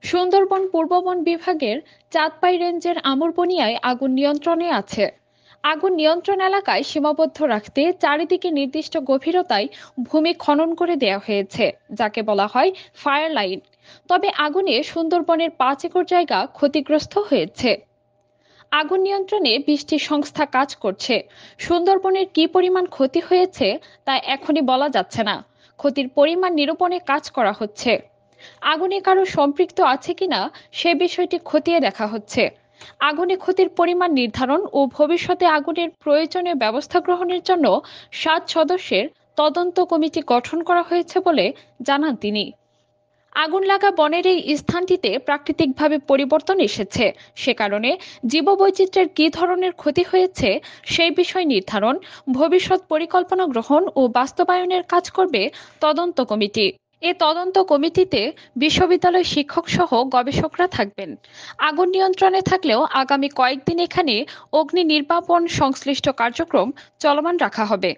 সুন্দরবন পূর্ব বন বিভাগের চাঁদপাই রেঞ্জের আমুরবনিয়ায় আগুন নিয়ন্ত্রণে আছে। আগুন নিয়ন্ত্রণ এলাকায় সীমাবদ্ধ রাখতে চারিদিকে নির্দিষ্ট গভীরতায় ভূমি খনন করে দেওয়া হয়েছে, যাকে বলা হয় ফায়ার লাইন। তবে আগুনে সুন্দরবনের 5 একর জায়গা ক্ষতিগ্রস্ত হয়েছে। আগুন নিয়ন্ত্রণে 20টি সংস্থা কাজ করছে। সুন্দরবনের কি পরিমাণ ক্ষতি হয়েছে তা এখনই বলা যাচ্ছে না। ক্ষতির পরিমাণ নিরূপণে কাজ করা হচ্ছে। আগুনে কারো সম্পৃক্ত আছে কিনা সে বিষয়টি খতিয়ে দেখা হচ্ছে। আগুনে ক্ষতির পরিমাণ নির্ধারণ ও ভবিষ্যতে আগুনের প্রয়োজনীয় ব্যবস্থা গ্রহণের জন্য 7 সদস্যের তদন্ত কমিটি গঠন করা হয়েছে বলে জানান তিনি। আগুন লাগা বনের এই স্থানটিতে প্রাকৃতিকভাবে পরিবর্তন এসেছে। সে কারণে জীববৈচিত্র্যের কী ধরনের ক্ষতি হয়েছে সেই বিষয় নির্ধারণ, ভবিষ্যৎ পরিকল্পনা গ্রহণ ও বাস্তবায়নের কাজ করবে তদন্ত কমিটি। এ তদন্ত কমিটিতে বিশ্ববিদ্যালয় শিক্ষক সহ গবেষকরা থাকবেন। আগুন নিয়ন্ত্রণে থাকলেও আগামী কয়েকদিন এখানে অগ্নি নির্বাপন সংশ্লিষ্ট কার্যক্রম চলমান রাখা হবে।